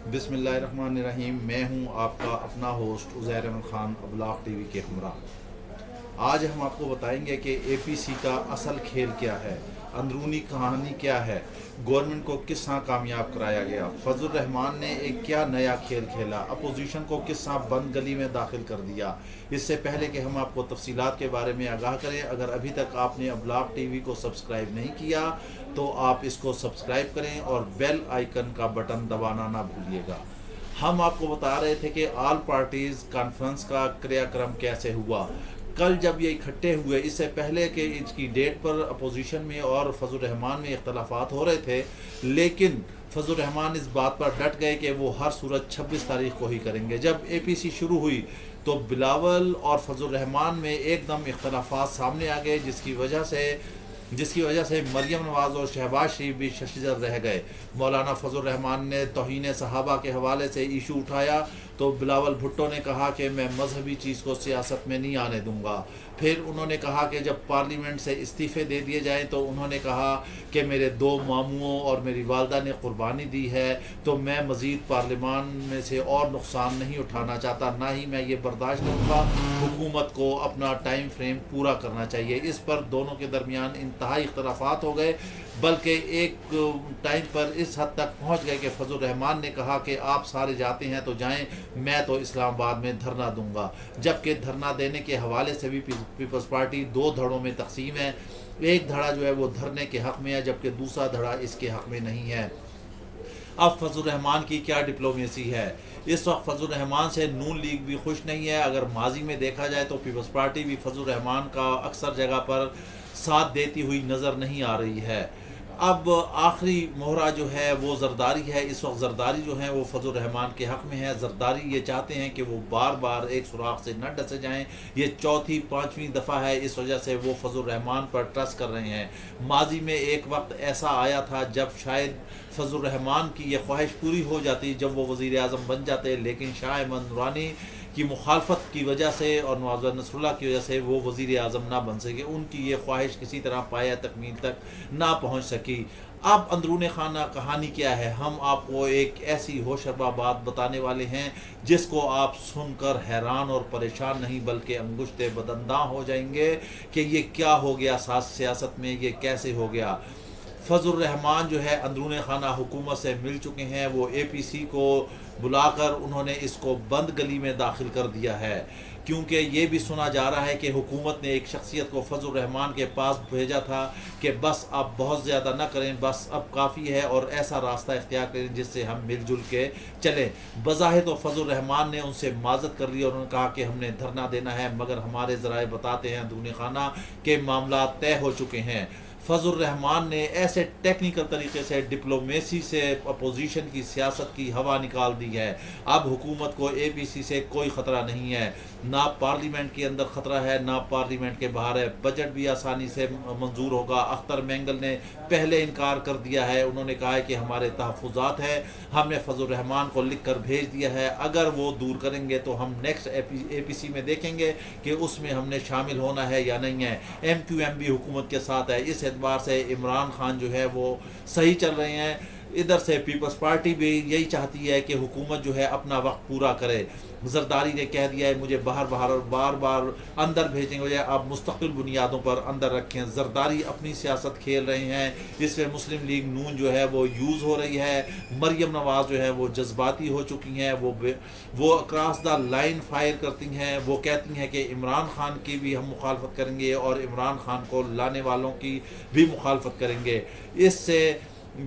बिस्मिल्लाहिर्रहमानिर्रहीम। मैं हूं आपका अपना होस्ट उज़ैर अहमद ख़ान अबलाग टीवी के हमरा। आज हम आपको बताएंगे कि एपीसी का असल खेल क्या है, अंदरूनी कहानी क्या है, गवर्नमेंट को किस तरह कामयाब कराया गया, फजल रहमान ने एक क्या नया खेल खेला, अपोजिशन को किस तरह बंद गली में दाखिल कर दिया। इससे पहले कि हम आपको तफसीलात के बारे में आगाह करें, अगर अभी तक आपने अबलाग टीवी को सब्सक्राइब नहीं किया तो आप इसको सब्सक्राइब करें और बेल आइकन का बटन दबाना ना भूलिएगा। हम आपको बता रहे थे कि ऑल पार्टीज़ कॉन्फ्रेंस का क्रियाक्रम कैसे हुआ। कल जब ये इकट्ठे हुए, इससे पहले कि इसकी डेट पर अपोजिशन में और फजल रहमान में इख्तलाफात हो रहे थे, लेकिन फजल रहमान इस बात पर डट गए कि वो हर सूरत 26 तारीख को ही करेंगे। जब एपीसी शुरू हुई तो बिलावल और फजल रहमान में एकदम इख्तलाफात सामने आ गए, जिसकी वजह से मरियम नवाज़ और शहबाज शरीफ भी शर्मसार रह गए। मौलाना फजल रहमान ने तौहीन सहाबा के हवाले से इशू उठाया तो बिलावल भुट्टो ने कहा कि मैं मजहबी चीज़ को सियासत में नहीं आने दूंगा। फिर उन्होंने कहा कि जब पार्लियामेंट से इस्तीफ़े दे दिए जाएं तो उन्होंने कहा कि मेरे 2 मामुओं और मेरी वालदा ने कुर्बानी दी है, तो मैं मज़ीद पार्लियामान में से और नुकसान नहीं उठाना चाहता, ना ही मैं ये बर्दाश्त करूँगा। हुकूमत को अपना टाइम फ्रेम पूरा करना चाहिए। इस पर दोनों के दरमियान इंतहाई इख्तलाफात हो गए, बल्कि एक टाइम पर इस हद तक पहुँच गए कि फजल रहमान ने कहा कि आप सारे जाते हैं तो जाएँ, मैं तो इस्लामाबाद में धरना दूंगा। जबकि धरना देने के हवाले से भी पीपल्स पार्टी 2 धड़ों में तकसीम है। एक धड़ा जो है वो धरने के हक़ में है, जबकि दूसरा धड़ा इसके हक़ में नहीं है। अब फजल रहमान की क्या डिप्लोमेसी है। इस वक्त फजल रहमान से नून लीग भी खुश नहीं है। अगर माजी में देखा जाए तो पीपल्स पार्टी भी फजल रहमान का अक्सर जगह पर साथ देती हुई नज़र नहीं आ रही है। अब आखिरी मोहरा जो है वो जरदारी है। इस वक्त जरदारी जो है वो फजल रहमान के हक़ में है। जरदारी ये चाहते हैं कि वो बार बार एक सुराख से न डसे जाएं। ये चौथी 5वीं दफ़ा है, इस वजह से वो फजल रहमान पर ट्रस्ट कर रहे हैं। माजी में एक वक्त ऐसा आया था जब शायद फजल रहमान की ये ख्वाहिश पूरी हो जाती जब वो वज़ीर आज़म बन जाते, लेकिन शाह अहमद नूरानी की मुखालफत की वजह से और नवाज़ नसरुल्लाह की वजह से वो वज़ीर आज़म ना बन सके। उनकी ये ख्वाहिश किसी तरह पाया तकमील तक ना पहुँच सकी। अब अंदरून खाना कहानी क्या है, हम आपको एक ऐसी होशरबा बात बताने वाले हैं जिसको आप सुनकर हैरान और परेशान नहीं बल्कि अंगुश्ते बदंदा हो जाएंगे कि ये क्या हो गया सियासत में, ये कैसे हो गया। फजल रहमान जो है अंदरून खाना हुकूमत से मिल चुके हैं। वो एपीसी को बुलाकर उन्होंने इसको बंद गली में दाखिल कर दिया है, क्योंकि ये भी सुना जा रहा है कि हुकूमत ने एक शख्सियत को फजल रहमान के पास भेजा था कि बस अब बहुत ज़्यादा ना करें, बस अब काफ़ी है और ऐसा रास्ता इख्तियार करें जिससे हम मिलजुल के चलें। बज़ाहिर तो फजल रहमान ने उनसे माजत कर ली और उन्होंने कहा कि हमने धरना देना है, मगर हमारे ज़राए बताते हैं अंदरूनी खाना के मामला तय हो चुके हैं। फजल रहमान ने ऐसे टेक्निकल तरीके से डिप्लोमेसी से अपोजिशन की सियासत की हवा निकाल दी है। अब हुकूमत को एपीसी से कोई ख़तरा नहीं है, ना पार्लियामेंट के अंदर ख़तरा है ना पार्लियामेंट के बाहर है। बजट भी आसानी से मंजूर होगा। अख्तर मैंगल ने पहले इनकार कर दिया है, उन्होंने कहा है कि हमारे तहफ़्फ़ुज़ात हैं, हमने फजल रहमान को लिख कर भेज दिया है, अगर वो दूर करेंगे तो हम नेक्स्ट एपीसी में देखेंगे कि उसमें हमने शामिल होना है या नहीं है। MQM भी हुकूमत के साथ है। इस एतबार से इमरान खान जो है वो सही चल रहे हैं। इधर से पीपल्स पार्टी भी यही चाहती है कि हुकूमत जो है अपना वक्त पूरा करे। जरदारी ने कह दिया है मुझे बार बार अंदर भेजेंगे, आप मुस्तकिल बुनियादों पर अंदर रखें। जरदारी अपनी सियासत खेल रहे हैं, इसमें मुस्लिम लीग नून जो है वो यूज़ हो रही है। मरियम नवाज़ जो है वो जज्बाती हो चुकी हैं, वो अक्रॉस द लाइन फायर करती हैं। वो कहती हैं कि इमरान खान की भी हम मुखालफत करेंगे और इमरान खान को लाने वालों की भी मुखालफत करेंगे। इससे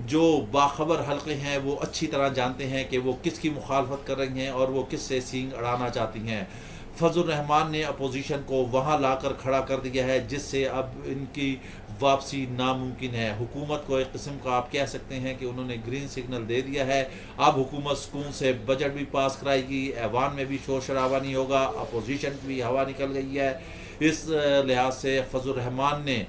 जो बाखबर हल्के हैं वो अच्छी तरह जानते हैं कि वो किसकी मुखालफत कर रही हैं और वो किस से सींग अड़ाना चाहती हैं। फजल रहमान ने अपोजिशन को वहाँ लाकर खड़ा कर दिया है जिससे अब इनकी वापसी नामुमकिन है। हुकूमत को एक किस्म का आप कह सकते हैं कि उन्होंने ग्रीन सिग्नल दे दिया है। अब हुकूमत सुकून से बजट भी पास कराएगी, ऐवान में भी शोर शराबा नहीं होगा, अपोजिशन की भी हवा निकल गई है। इस लिहाज से फजल रहमान ने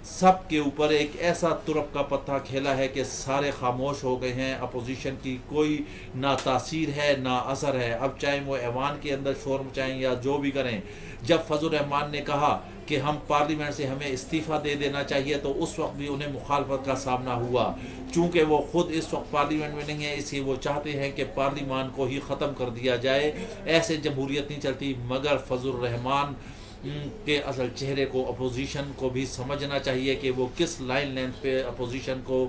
सब के ऊपर एक ऐसा तुरप का पत्ता खेला है कि सारे खामोश हो गए हैं। अपोजिशन की कोई ना तासीर है ना असर है। अब चाहे वो ऐवान के अंदर शोर मचाएं या जो भी करें। जब फजल रहमान ने कहा कि हम पार्लियामेंट से हमें इस्तीफ़ा दे देना चाहिए, तो उस वक्त भी उन्हें मुखालफत का सामना हुआ। चूँकि वो ख़ुद इस वक्त पार्लियामेंट में नहीं है, इसलिए वो चाहते हैं कि पार्लियामान को ही ख़त्म कर दिया जाए। ऐसे जमहूरियत नहीं चलती। मगर फजल रहमान के असल चेहरे को अपोजिशन को भी समझना चाहिए कि वो किस लाइन लेंथ पे अपोजिशन को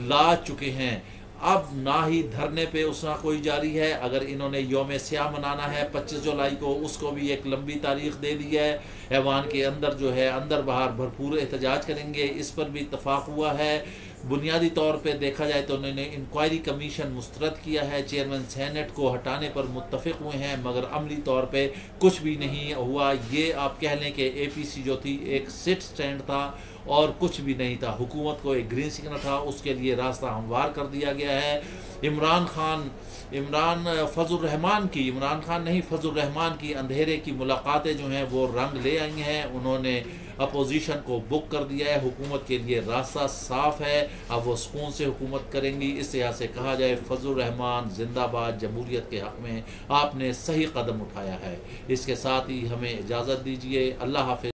ला चुके हैं। अब ना ही धरने पे उसका कोई जारी है। अगर इन्होंने योम स्याह मनाना है 25 जुलाई को, उसको भी एक लंबी तारीख दे दी है। ऐवान के अंदर जो है अंदर बाहर भरपूर एहतजाज करेंगे, इस पर भी इत्तफाक हुआ है। बुनियादी तौर पे देखा जाए तो उन्होंने इंक्वायरी कमीशन मुस्तरद किया है, चेयरमैन सेनेट को हटाने पर मुत्तफिक हुए हैं, मगर अमली तौर पे कुछ भी नहीं हुआ। ये आप कह लें कि APC जो थी एक सिट स्टैंड था और कुछ भी नहीं था। हुकूमत को एक ग्रीन सिग्नल था, उसके लिए रास्ता हमवार कर दिया गया है। इमरान फजल रहमान की अंधेरे की मुलाकातें जो हैं वो रंग ले आई हैं। उन्होंने अपोजिशन को बुक कर दिया है। हुकूमत के लिए रास्ता साफ है। अब वो सुकून से हुकूमत करेंगी। इस लिहाज से कहा जाए फजल रहमान जिंदाबाद। जमहूरियत के हक़ में आपने सही कदम उठाया है। इसके साथ ही हमें इजाज़त दीजिए। अल्लाह हाफ़िज़।